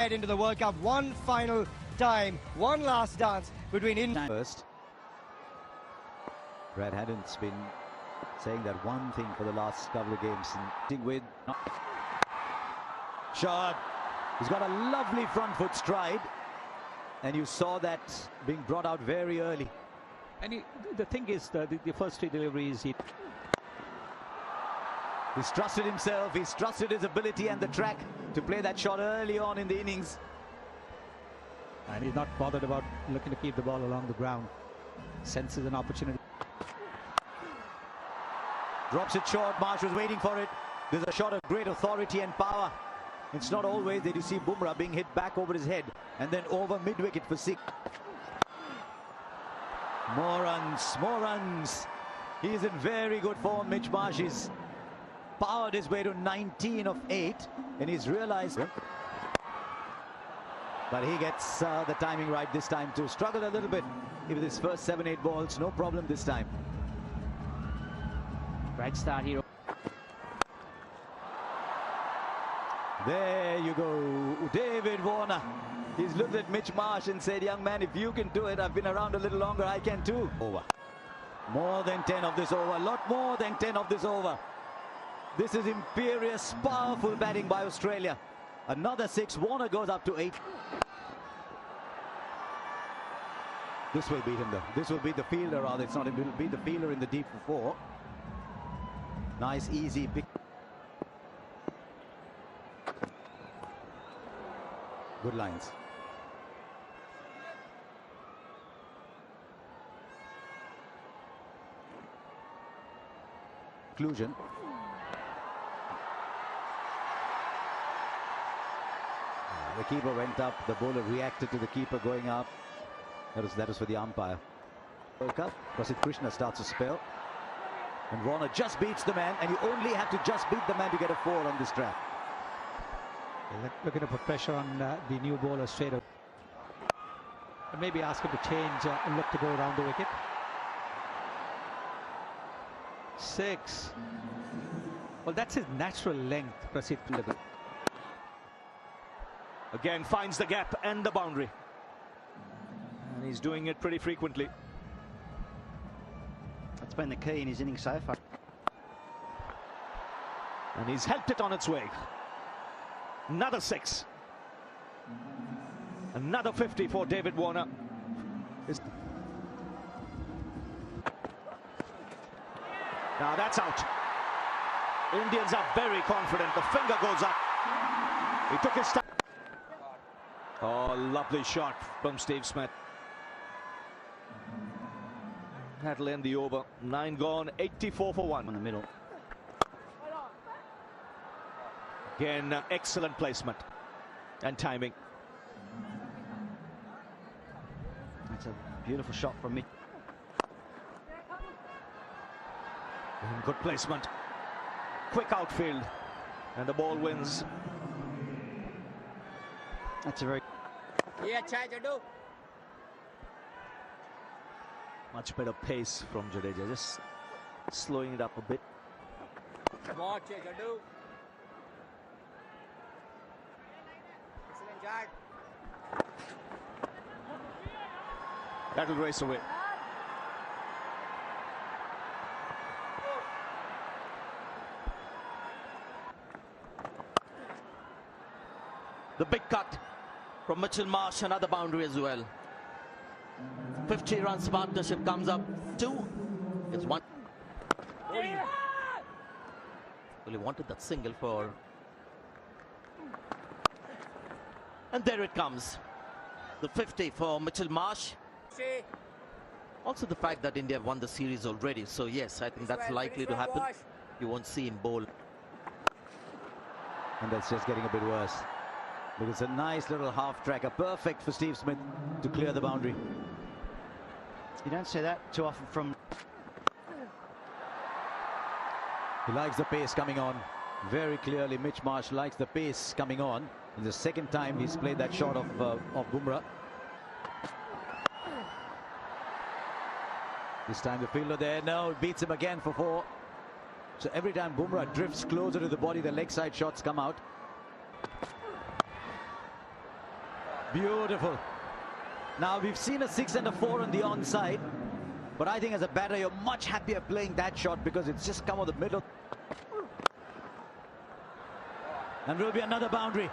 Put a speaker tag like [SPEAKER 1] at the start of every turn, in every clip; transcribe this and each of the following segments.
[SPEAKER 1] Head into the World Cup one final time, one last dance between India.
[SPEAKER 2] First, Brad Haddon's been saying that one thing for the last couple of games. And with shot, he's got a lovely front foot stride, and you saw that being brought out very early.
[SPEAKER 3] And the thing is, the first three deliveries, he's
[SPEAKER 2] trusted himself, he's trusted his ability and the track to play that shot early on in the innings.
[SPEAKER 3] And he's not bothered about looking to keep the ball along the ground. Senses an opportunity.
[SPEAKER 2] Drops it short. Marsh was waiting for it. There's a shot of great authority and power. It's not always that you see Bumrah being hit back over his head and then over mid-wicket for six. More runs, more runs. He's in very good form. Mitch Marsh is powered his way to 19 of 8, and he's realized. But he gets the timing right this time too. Struggled a little bit with his first 7-8 balls. No problem this time.
[SPEAKER 3] Bright start here.
[SPEAKER 2] There you go, David Warner. He's looked at Mitch Marsh and said, young man, if you can do it, I've been around a little longer, I can too. Over. More than 10 of this over, a lot more than 10 of this over. This is imperious, powerful batting by Australia. Another 6, Warner goes up to 8. This will beat him though. This will beat the fielder, rather. It's not him, it'll beat the fielder in the deep for 4. Nice, easy pick. Good lines. Conclusion. The keeper went up, the bowler reacted to the keeper going up. That was for the umpire. World Cup, Prasidh Krishna starts a spell. And Warner just beats the man, and you only have to just beat the man to get a 4 on this track.
[SPEAKER 3] Looking to put pressure on the new bowler straight up. And maybe ask him to change and look to go around the wicket. 6. Well, that's his natural length, Prasidh.
[SPEAKER 4] Again finds the gap and the boundary. And he's doing it pretty frequently.
[SPEAKER 5] That's been the key in his innings so far.
[SPEAKER 4] And he's helped it on its way. Another 6. Another 50 for David Warner. Now that's out. Indians are very confident. The finger goes up. He took his time. Oh, lovely shot from Steve Smith. That'll end the over. 9 gone, 84 for 1.
[SPEAKER 5] In the middle.
[SPEAKER 4] Again, excellent placement and timing.
[SPEAKER 5] That's a beautiful shot from me.
[SPEAKER 4] And good placement. Quick outfield. And the ball wins.
[SPEAKER 5] That's a very...
[SPEAKER 4] Much better pace from Jadeja. Just slowing it up a bit. That'll race away.
[SPEAKER 6] The big cut from Mitchell Marsh, another boundary as well. 50 runs partnership comes up 2. It's 1. Well, he wanted that single for. And there it comes. The 50 for Mitchell Marsh. Also the fact that India have won the series already. So yes, I think that's likely to happen. You won't see him bowl.
[SPEAKER 2] And that's just getting a bit worse. Because it's a nice little half tracker. Perfect for Steve Smith to clear the boundary.
[SPEAKER 5] You don't see that too often from...
[SPEAKER 2] He likes the pace coming on. Very clearly, Mitch Marsh likes the pace coming on. It's the second time he's played that shot of Bumrah. This time the fielder there, no, beats him again for 4. So every time Bumrah drifts closer to the body, the leg side shots come out. Beautiful. Now we've seen a 6 and a 4 on the onside, but I think as a batter you're much happier playing that shot because it's just come out the middle. And will be another boundary.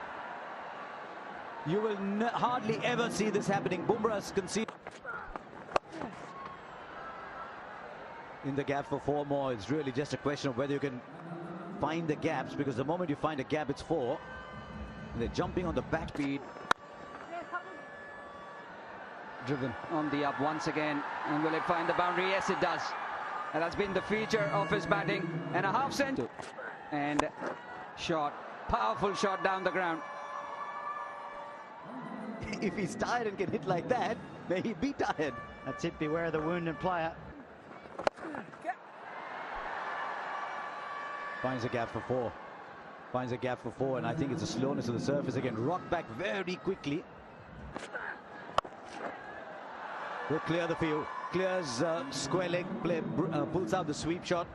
[SPEAKER 2] You will hardly ever see this happening. Bumrah's conceded in the gap for 4 more. It's really just a question of whether you can find the gaps, because the moment you find a gap, it's 4. And they're jumping on the back speed.
[SPEAKER 7] Driven on the up once again, and will it find the boundary? Yes, it does. And that's been the feature of his batting. And a half century. And shot, powerful shot down the ground.
[SPEAKER 2] If he's tired and can hit like that, may he be tired.
[SPEAKER 5] That's it, beware the wounded player.
[SPEAKER 2] Finds a gap for 4. Finds a gap for 4, and I think it's a slowness of the surface again. Rocked back very quickly. Will clear the field. Clears square leg play, pulls out the sweep shot.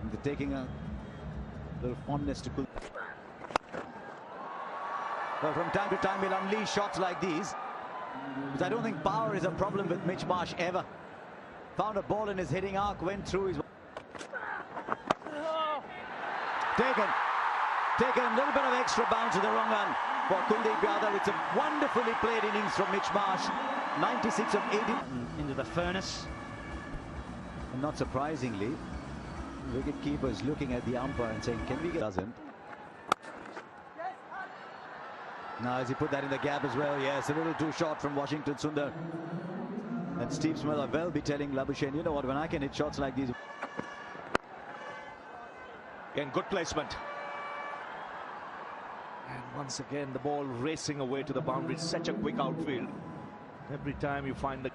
[SPEAKER 2] And they're taking a little fondness to pull. Well, from time to time he'll unleash shots like these, because I don't think power is a problem with Mitch Marsh ever. Found a ball in his hitting arc, went through his... Taken a little bit of extra bounce to the wrong run for Kuldeep Yadav. It's a wonderfully played innings from Mitch Marsh. 96 of 80.
[SPEAKER 5] Into the furnace.
[SPEAKER 2] And not surprisingly, wicket keeper is looking at the umpire and saying, can we get... Doesn't. Now has he put that in the gap as well? Yes, a little too short from Washington Sundar. And Steve Smith will be telling Labuschagne, you know what, when I can hit shots like these...
[SPEAKER 4] Again, good placement. And once again, the ball racing away to the boundary. Such a quick outfield. Every time you find the...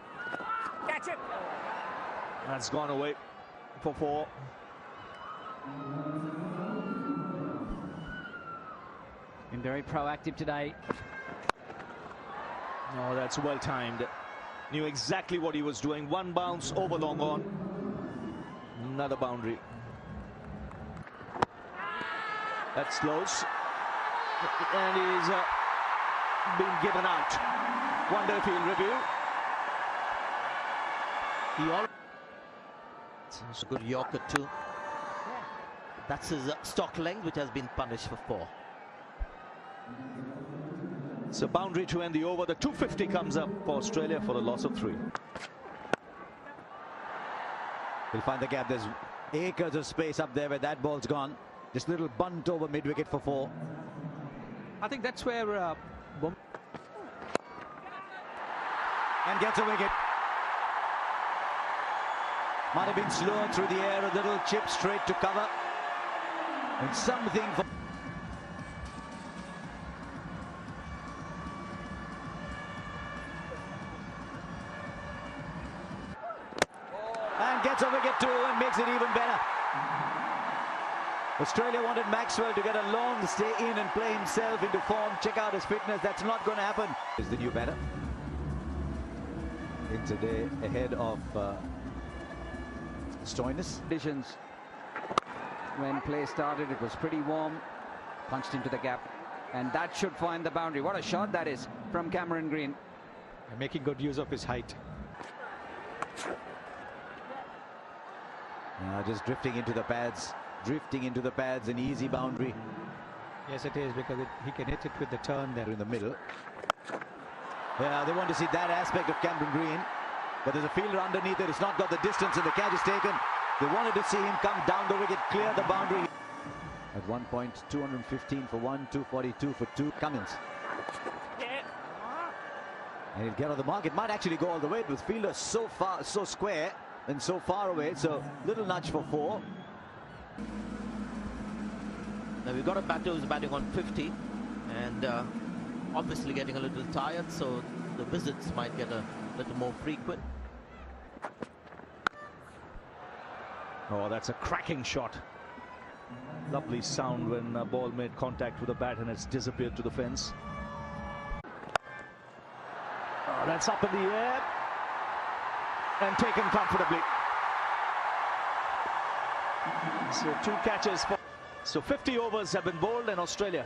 [SPEAKER 1] Catch it!
[SPEAKER 4] That's gone away for 4.
[SPEAKER 7] Been very proactive today.
[SPEAKER 4] Oh, that's well timed. Knew exactly what he was doing. 1 bounce over long on. Another boundary. That's close. And he's been given out. Wonder if he'll review.
[SPEAKER 6] It's a good Yorker too. That's his stock length, which has been punished for 4.
[SPEAKER 4] So boundary to end the over. The 250 comes up for Australia for a loss of 3.
[SPEAKER 2] He'll find the gap. There's acres of space up there where that ball's gone. Just a little bunt over mid-wicket for 4.
[SPEAKER 3] I think that's where
[SPEAKER 2] And gets a wicket. Might have been slower through the air, a little chip straight to cover. And something for... And gets a wicket too and makes it even better. Australia wanted Maxwell to get a long stay in and play himself into form. Check out his fitness. That's not going to happen. Is the new batter in today ahead of Stoinis.
[SPEAKER 7] Conditions. When play started, it was pretty warm. Punched into the gap. And that should find the boundary. What a shot that is from Cameron Green.
[SPEAKER 3] making good use of his height.
[SPEAKER 2] Just drifting into the pads. Drifting into the pads, an easy boundary.
[SPEAKER 3] Yes, it is, because he can hit it with the turn there
[SPEAKER 2] In the middle. Yeah, they want to see that aspect of Cameron Green. But there's a fielder underneath it. It's not got the distance and the catch is taken. They wanted to see him come down the wicket, clear the boundary. At one point, 215 for 1, 242 for 2. Cummins. And he'll get on the mark. It might actually go all the way with fielders so far, so square and so far away. So little nudge for 4.
[SPEAKER 6] Now we've got a batter who's batting on 50 and obviously getting a little tired, so the visits might get a little more frequent.
[SPEAKER 4] Oh, that's a cracking shot. Lovely sound when a ball made contact with the bat and it's disappeared to the fence. Oh, that's up in the air and taken comfortably. So 2 catches for... So 50 overs have been bowled in Australia.